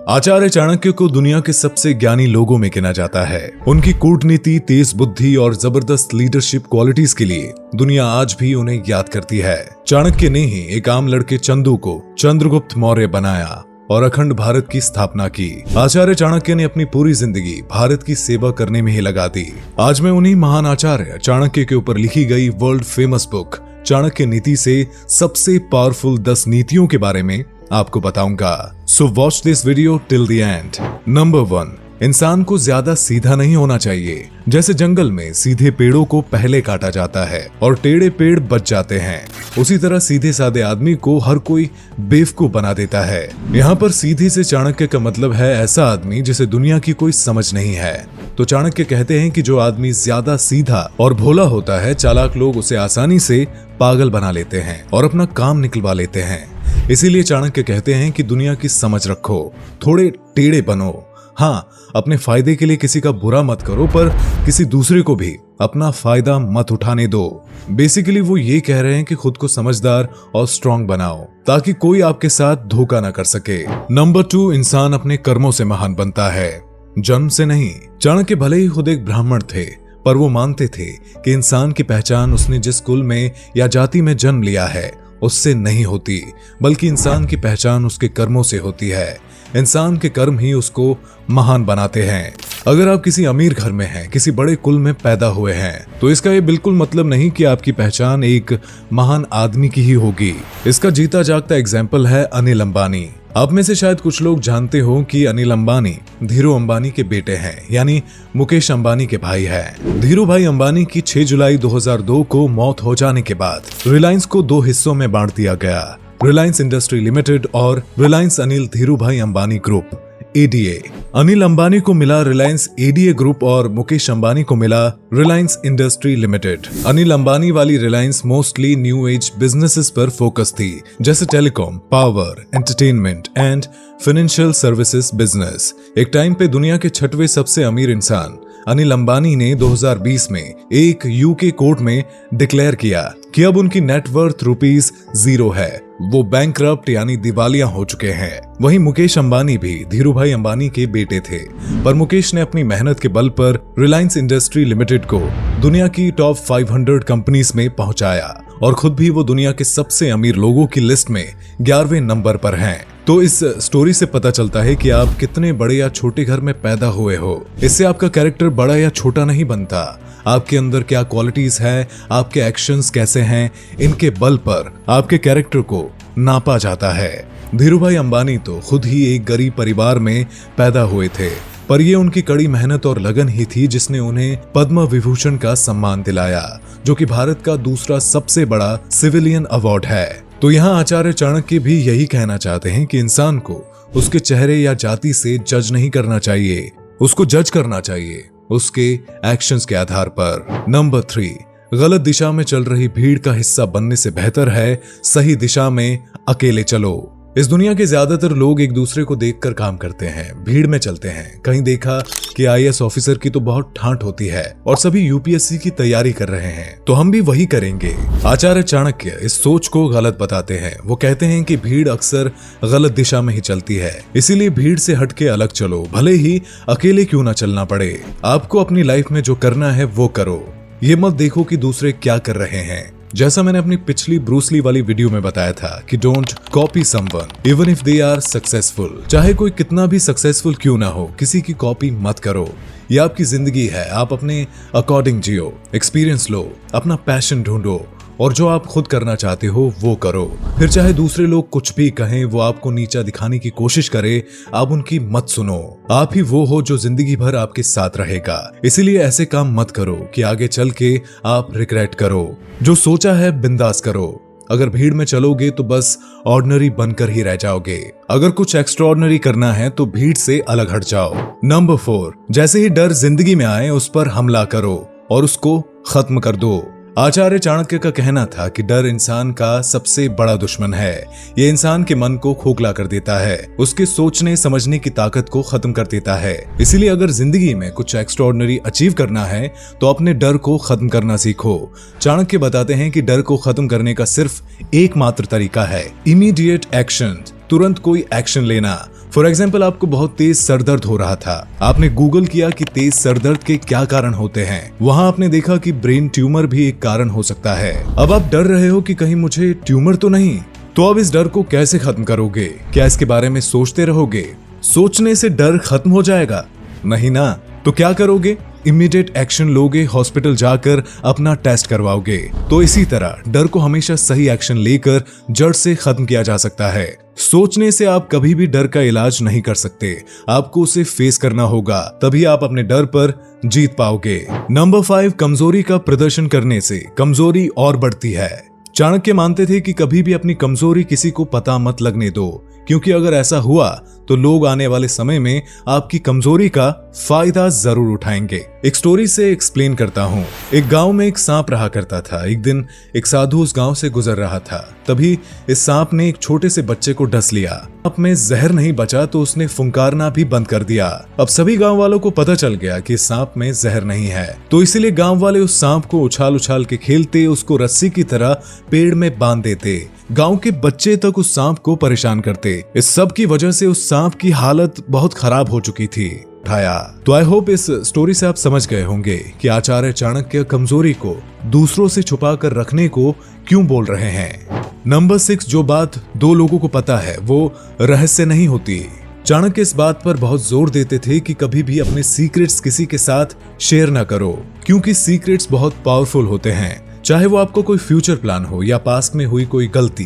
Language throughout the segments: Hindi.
आचार्य चाणक्य को दुनिया के सबसे ज्ञानी लोगों में गिना जाता है। उनकी कूटनीति, तेज बुद्धि और जबरदस्त लीडरशिप क्वालिटीज के लिए दुनिया आज भी उन्हें याद करती है। चाणक्य ने ही एक आम लड़के चंदू को चंद्रगुप्त मौर्य बनाया और अखंड भारत की स्थापना की। आचार्य चाणक्य ने अपनी पूरी जिंदगी भारत की सेवा करने में ही लगा दी। आज मैं उन्हीं महान आचार्य चाणक्य के ऊपर लिखी गई वर्ल्ड फेमस बुक चाणक्य नीति से सबसे पावरफुल 10 नीतियों के बारे में आपको बताऊंगा। So watch this video till the end. Number 1, इंसान को ज्यादा सीधा नहीं होना चाहिए। जैसे जंगल में सीधे पेड़ों को पहले काटा जाता है और टेढ़े पेड़ बच जाते हैं, उसी तरह सीधे साधे आदमी को हर कोई बेवकूफ बना देता है। यहाँ पर सीधे से चाणक्य का मतलब है ऐसा आदमी जिसे दुनिया की कोई समझ नहीं है। तो चाणक्य कहते हैं कि जो आदमी ज्यादा सीधा और भोला होता है, चालाक लोग उसे आसानी से पागल बना लेते हैं और अपना काम निकलवा लेते हैं। इसीलिए चाणक्य कहते हैं कि दुनिया की समझ रखो, थोड़े टेढ़े बनो। हाँ, अपने फायदे के लिए किसी का बुरा मत करो, पर किसी दूसरे को भी अपना फायदा मत उठाने दो। बेसिकली वो ये कह रहे हैं कि खुद को समझदार और स्ट्रांग बनाओ ताकि कोई आपके साथ धोखा ना कर सके। नंबर 2, इंसान अपने कर्मों से महान बनता है, जन्म से नहीं। चाणक्य भले ही खुद एक ब्राह्मण थे, पर वो मानते थे कि इंसान की पहचान उसने जिस कुल में या जाति में जन्म लिया है उससे नहीं होती, बल्कि इंसान की पहचान उसके कर्मों से होती है। इंसान के कर्म ही उसको महान बनाते हैं। अगर आप किसी अमीर घर में हैं, किसी बड़े कुल में पैदा हुए हैं, तो इसका ये बिल्कुल मतलब नहीं कि आपकी पहचान एक महान आदमी की ही होगी। इसका जीता जागता एग्जाम्पल है अनिल अंबानी। आप में से शायद कुछ लोग जानते हो कि अनिल अंबानी धीरू अंबानी के बेटे हैं, यानी मुकेश अंबानी के भाई हैं। धीरू भाई अंबानी की 6 जुलाई 2002 को मौत हो जाने के बाद रिलायंस को 2 हिस्सों में बांट दिया गया, रिलायंस इंडस्ट्री लिमिटेड और रिलायंस अनिल धीरू भाई अंबानी ग्रुप ADA। अनिल अंबानी को मिला रिलायंस ADA ग्रुप और मुकेश अंबानी को मिला रिलायंस इंडस्ट्री लिमिटेड। अनिल अंबानी वाली Reliance mostly new age businesses पर फोकस थी, जैसे telecom, power, entertainment and financial services business. एक टाइम पे दुनिया के 6वें सबसे अमीर इंसान अनिल अंबानी ने 2020 में एक UK कोर्ट में डिक्लेयर किया कि अब उनकी नेटवर्थ ₹0 है। वो बैंकरप्ट यानी दिवालिया हो चुके हैं। वहीं मुकेश अंबानी भी धीरू भाई अंबानी के बेटे थे, पर मुकेश ने अपनी मेहनत के बल पर रिलायंस इंडस्ट्री लिमिटेड को दुनिया की टॉप 500 कंपनीज में पहुंचाया और खुद भी वो दुनिया के सबसे अमीर लोगों की लिस्ट में 11वें नंबर पर हैं। तो इस स्टोरी से पता चलता है कि आप कितने बड़े या छोटे घर में पैदा हुए हो, इससे आपका कैरेक्टर बड़ा या छोटा नहीं बनता। आपके अंदर क्या क्वालिटीज है, आपके एक्शंस कैसे हैं, इनके बल पर आपके कैरेक्टर को नापा जाता है। धीरू भाई अंबानी तो खुद ही एक गरीब परिवार में पैदा हुए थे, पर यह उनकी कड़ी मेहनत और लगन ही थी जिसने उन्हें पद्म विभूषण का सम्मान दिलाया, जो कि भारत का दूसरा सबसे बड़ा सिविलियन अवार्ड है। तो यहाँ आचार्य चाणक्य भी यही कहना चाहते हैं कि इंसान को उसके चेहरे या जाति से जज नहीं करना चाहिए, उसको जज करना चाहिए उसके एक्शंस के आधार पर। नंबर 3, गलत दिशा में चल रही भीड़ का हिस्सा बनने से बेहतर है सही दिशा में अकेले चलो। इस दुनिया के ज्यादातर लोग एक दूसरे को देखकर काम करते हैं, भीड़ में चलते हैं। कहीं देखा कि IAS ऑफिसर की तो बहुत ठाट होती है और सभी UPSC की तैयारी कर रहे हैं, तो हम भी वही करेंगे। आचार्य चाणक्य इस सोच को गलत बताते हैं। वो कहते हैं कि भीड़ अक्सर गलत दिशा में ही चलती है, इसीलिए भीड़ से हटके अलग चलो, भले ही अकेले क्यों ना चलना पड़े। आपको अपनी लाइफ में जो करना है वो करो, ये मत देखो कि दूसरे क्या कर रहे हैं। जैसा मैंने अपनी पिछली ब्रूस ली वाली वीडियो में बताया था कि don't copy someone even if they are successful. चाहे कोई कितना भी सक्सेसफुल क्यों ना हो, किसी की कॉपी मत करो। ये आपकी जिंदगी है, आप अपने अकॉर्डिंग जियो, एक्सपीरियंस लो, अपना पैशन ढूंढो और जो आप खुद करना चाहते हो वो करो। फिर चाहे दूसरे लोग कुछ भी कहें, वो आपको नीचा दिखाने की कोशिश करे, आप उनकी मत सुनो। आप ही वो हो जो जिंदगी भर आपके साथ रहेगा। इसीलिए ऐसे काम मत करो कि आगे चल के आप रिग्रेट करो। जो सोचा है बिंदास करो। अगर भीड़ में चलोगे तो बस ऑर्डिनरी बनकर ही रह जाओगे। अगर कुछ एक्स्ट्राऑर्डिनरी करना है तो भीड़ से अलग हट जाओ। नंबर 4, जैसे ही डर जिंदगी में आए उस पर हमला करो और उसको खत्म कर दो। आचार्य चाणक्य का कहना था कि डर इंसान का सबसे बड़ा दुश्मन है। ये इंसान के मन को खोखला कर देता है, उसके सोचने समझने की ताकत को खत्म कर देता है। इसीलिए अगर जिंदगी में कुछ एक्स्ट्राऑर्डिनरी अचीव करना है तो अपने डर को खत्म करना सीखो। चाणक्य बताते हैं कि डर को खत्म करने का सिर्फ एकमात्र तरीका है इमीडिएट एक्शन, तुरंत कोई एक्शन लेना। फॉर एग्जाम्पल, आपको बहुत तेज सर दर्द हो रहा था। आपने गूगल किया कि तेज सर दर्द के क्या कारण होते हैं। वहां आपने देखा कि ब्रेन ट्यूमर भी एक कारण हो सकता है। अब आप डर रहे हो कि कहीं मुझे ट्यूमर तो नहीं। तो अब इस डर को कैसे खत्म करोगे? क्या इसके बारे में सोचते रहोगे? सोचने से डर खत्म हो जाएगा? नहीं ना। तो क्या करोगे? इमीडिएट एक्शन लोगे, हॉस्पिटल जाकर अपना टेस्ट करवाओगे। तो इसी तरह डर को हमेशा सही एक्शन लेकर जड़ से खत्म किया जा सकता है। सोचने से आप कभी भी डर का इलाज नहीं कर सकते। आपको उसे फेस करना होगा, तभी आप अपने डर पर जीत पाओगे। नंबर 5, कमजोरी का प्रदर्शन करने से कमजोरी और बढ़ती है। चाणक्य मानते थे कि कभी भी अपनी कमजोरी किसी को पता मत लगने दो, क्योंकि अगर ऐसा हुआ तो लोग आने वाले समय में आपकी कमजोरी का फायदा जरूर उठाएंगे। एक स्टोरी से एक्सप्लेन करता हूँ। एक गांव में एक सांप रहा करता था। एक दिन एक साधु उस गांव से गुजर रहा था। तभी इस सांप ने एक छोटे से बच्चे को डस लिया। सांप में जहर नहीं बचा तो उसने फुंकारना भी बंद कर दिया। अब सभी गांव वालों को पता चल गया कि सांप में जहर नहीं है, तो इसीलिए गांव वाले उस सांप को उछाल उछाल के खेलते, उसको रस्सी की तरह पेड़ में बांध देते। गांव के बच्चे तक उस सांप को परेशान करते। इस सब की वजह से उस सांप की हालत बहुत खराब हो चुकी थी। तो आई होप इस स्टोरी से आप समझ गए होंगे कि आचार्य चाणक्य कमजोरी को दूसरों से छुपा कर रखने को क्यों बोल रहे हैं। नंबर 6, जो बात 2 लोगों को पता है वो रहस्य नहीं होती। चाणक्य इस बात पर बहुत जोर देते थे कि कभी भी अपने सीक्रेट्स किसी के साथ शेयर ना करो, क्योंकि सीक्रेट्स बहुत पावरफुल होते हैं। चाहे वो आपको कोई फ्यूचर प्लान हो या पास्ट में हुई कोई गलती,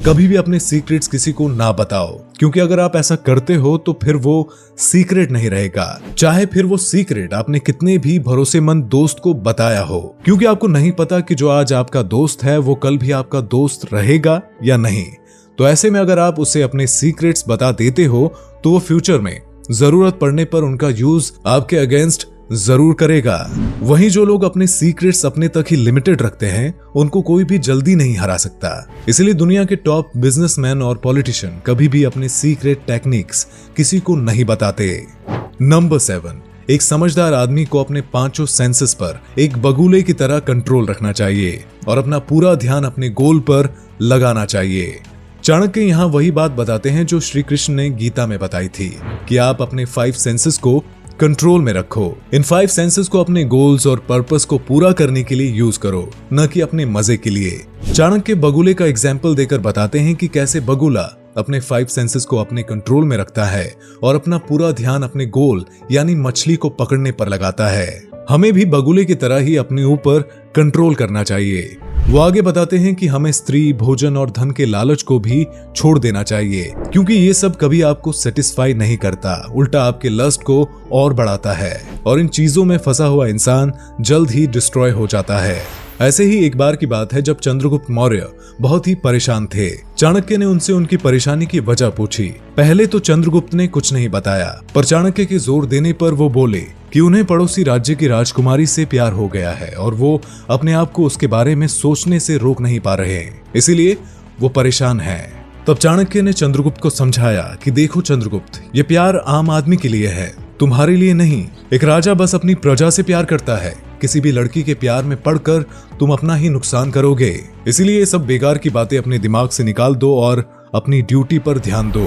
कभी भी अपने सीक्रेट्स किसी को ना बताओ, क्योंकि अगर आप ऐसा करते हो तो फिर वो सीक्रेट नहीं रहेगा। चाहे फिर वो सीक्रेट आपने कितने भी भरोसेमंद दोस्त को बताया हो, क्योंकि आपको नहीं पता कि जो आज आपका दोस्त है वो कल भी आपका दोस्त रहेगा या नहीं। तो ऐसे में अगर आप उसे अपने सीक्रेट्स बता देते हो तो वो फ्यूचर में जरूरत पड़ने पर उनका यूज आपके अगेंस्ट जरूर करेगा। वहीं जो लोग अपने सीक्रेट्स अपने तक ही लिमिटेड रखते हैं उनको कोई भी जल्दी नहीं हरा सकता। इसलिए दुनिया के टॉप बिजनेसमैन और पॉलिटिशियन कभी भी अपने सीक्रेट टेक्निक्स किसी को नहीं बताते। नंबर 7, एक समझदार आदमी को अपने 5 सेंसेस पर एक बगुले की तरह कंट्रोल रखना चाहिए और अपना पूरा ध्यान अपने गोल पर लगाना चाहिए। चाणक्य यहाँ वही बात बताते हैं जो श्री कृष्ण ने गीता में बताई थी कि आप अपने 5 सेंसेस को कंट्रोल में रखो। इन 5 सेंसेस को अपने गोल्स और पर्पस को पूरा करने के लिए यूज करो, न कि अपने मजे के लिए। चाणक्य बगुले का एग्जाम्पल देकर बताते हैं कि कैसे बगुला अपने 5 सेंसेस को अपने कंट्रोल में रखता है और अपना पूरा ध्यान अपने गोल यानी मछली को पकड़ने पर लगाता है। हमें भी बगुले की तरह ही अपने ऊपर कंट्रोल करना चाहिए। वो आगे बताते हैं कि हमें स्त्री, भोजन और धन के लालच को भी छोड़ देना चाहिए, क्योंकि ये सब कभी आपको सेटिस्फाई नहीं करता, उल्टा आपके लस्ट को और बढ़ाता है और इन चीजों में फंसा हुआ इंसान जल्द ही डिस्ट्रॉय हो जाता है। ऐसे ही एक बार की बात है जब चंद्रगुप्त मौर्य बहुत ही परेशान थे। चाणक्य ने उनसे उनकी परेशानी की वजह पूछी। पहले तो चंद्रगुप्त ने कुछ नहीं बताया, पर चाणक्य के जोर देने पर वो बोले कि उन्हें पड़ोसी राज्य की राजकुमारी से प्यार हो गया है और वो अपने आप को उसके बारे में सोचने से रोक नहीं पा रहे हैं, इसीलिए वो परेशान हैं। तब चाणक्य ने चंद्रगुप्त को समझाया कि देखो चंद्रगुप्त, ये प्यार आम आदमी के लिए है, तुम्हारे लिए नहीं। एक राजा बस अपनी प्रजा से प्यार करता है। किसी भी लड़की के प्यार में पड़कर तुम अपना ही नुकसान करोगे। इसीलिए ये सब बेकार की बातें अपने दिमाग से निकाल दो और अपनी ड्यूटी पर ध्यान दो।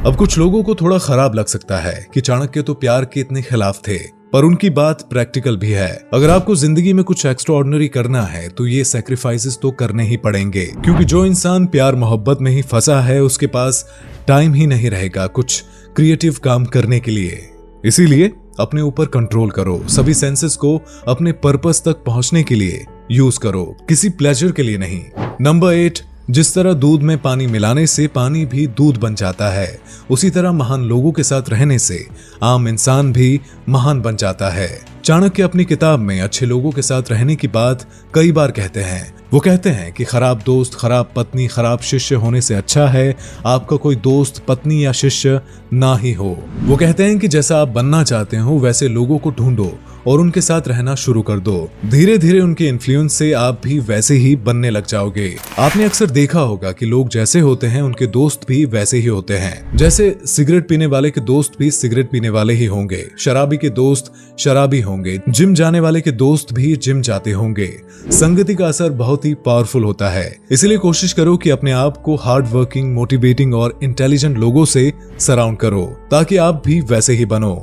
अब कुछ लोगों को थोड़ा खराब लग सकता है कि चाणक्य तो प्यार के इतने खिलाफ थे, पर उनकी बात प्रैक्टिकल भी है। अगर आपको जिंदगी में कुछ एक्स्ट्राऑर्डिनरी करना है तो ये सैक्रिफाइसेस तो करने ही पड़ेंगे, क्योंकि जो इंसान प्यार मोहब्बत में ही फंसा है उसके पास टाइम ही नहीं रहेगा कुछ क्रिएटिव काम करने के लिए। इसीलिए अपने ऊपर कंट्रोल करो, सभी सेंसेस को अपने पर्पस तक पहुंचने के लिए यूज करो, किसी प्लेजर के लिए नहीं। नंबर 8, जिस तरह दूध में पानी मिलाने से पानी भी दूध बन जाता है, उसी तरह महान लोगों के साथ रहने से आम इंसान भी महान बन जाता है। चाणक्य अपनी किताब में अच्छे लोगों के साथ रहने की बात कई बार कहते हैं। वो कहते हैं कि खराब दोस्त, खराब पत्नी, खराब शिष्य होने से अच्छा है आपका कोई दोस्त, पत्नी या शिष्य ना ही हो। वो कहते हैं कि जैसा आप बनना चाहते हो वैसे लोगों को ढूंढो और उनके साथ रहना शुरू कर दो। धीरे धीरे उनके इन्फ्लुएंस से आप भी वैसे ही बनने लग जाओगे। आपने अक्सर देखा होगा कि लोग जैसे होते हैं उनके दोस्त भी वैसे ही होते हैं। जैसे सिगरेट पीने वाले के दोस्त भी सिगरेट पीने वाले ही होंगे, शराबी के दोस्त शराबी होंगे, होंगे, जिम जाने वाले के दोस्त भी जिम जाते होंगे। संगति का असर बहुत ही पावरफुल होता है, इसलिए कोशिश करो कि अपने आप को हार्ड वर्किंग, मोटिवेटिंग और इंटेलिजेंट लोगों से सराउंड करो ताकि आप भी वैसे ही बनो।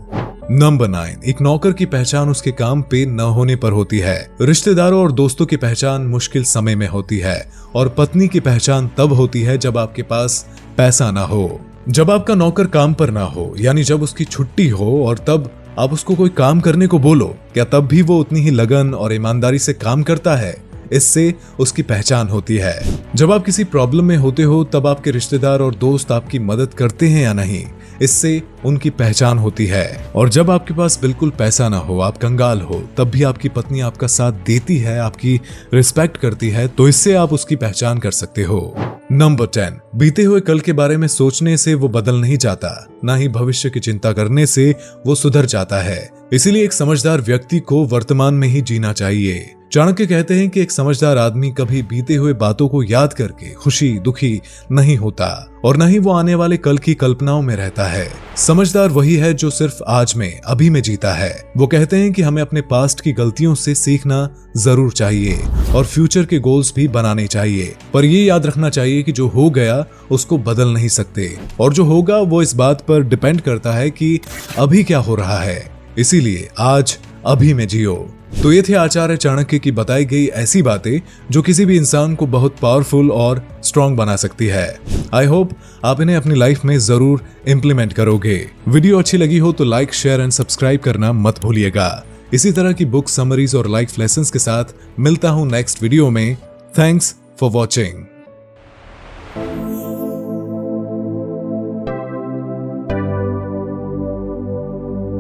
नंबर 9, एक नौकर की पहचान उसके काम पे न होने पर होती है। रिश्तेदारों और दोस्तों की पहचान मुश्किल समय में होती है और पत्नी की पहचान तब होती है जब आपके पास पैसा ना हो, जब आपका नौकर काम पर ना हो, यानी जब उसकी छुट्टी हो और तब आप उसको कोई काम करने को बोलो, क्या तब भी वो उतनी ही लगन और ईमानदारी से काम करता है? इससे उसकी पहचान होती है। जब आप किसी प्रॉब्लम में होते हो तब आपके रिश्तेदार और दोस्त आपकी मदद करते हैं या नहीं, इससे उनकी पहचान होती है। और जब आपके पास बिल्कुल पैसा ना हो, आप कंगाल हो, तब भी आपकी पत्नी आपका साथ देती है, आपकी रिस्पेक्ट करती है, तो इससे आप उसकी पहचान कर सकते हो। नंबर 10, बीते हुए कल के बारे में सोचने से वो बदल नहीं जाता, ना ही भविष्य की चिंता करने से वो सुधर जाता है। इसीलिए एक समझदार व्यक्ति को वर्तमान में ही जीना चाहिए। चाणक्य कहते हैं कि एक समझदार आदमी कभी बीते हुए बातों को याद करके खुशी दुखी नहीं होता और न ही वो आने वाले कल की कल्पनाओं में रहता है। समझदार वही है जो सिर्फ आज में, अभी में जीता है। वो कहते हैं कि हमें अपने पास्ट की गलतियों से सीखना जरूर चाहिए और फ्यूचर के गोल्स भी बनाने चाहिए, पर ये याद रखना चाहिए कि जो हो गया उसको बदल नहीं सकते और जो होगा वो इस बात पर डिपेंड करता है कि अभी क्या हो रहा है। इसीलिए आज अभी में जियो। तो ये थे आचार्य चाणक्य की बताई गई ऐसी बातें जो किसी भी इंसान को बहुत पावरफुल और स्ट्रॉन्ग बना सकती है। आई होप आप इन्हें अपनी लाइफ में जरूर इंप्लीमेंट करोगे। वीडियो अच्छी लगी हो तो लाइक, शेयर एंड सब्सक्राइब करना मत भूलिएगा। इसी तरह की बुक समरीज और लाइफ लेसन्स के साथ मिलता हूं नेक्स्ट वीडियो में। Thanks for watching.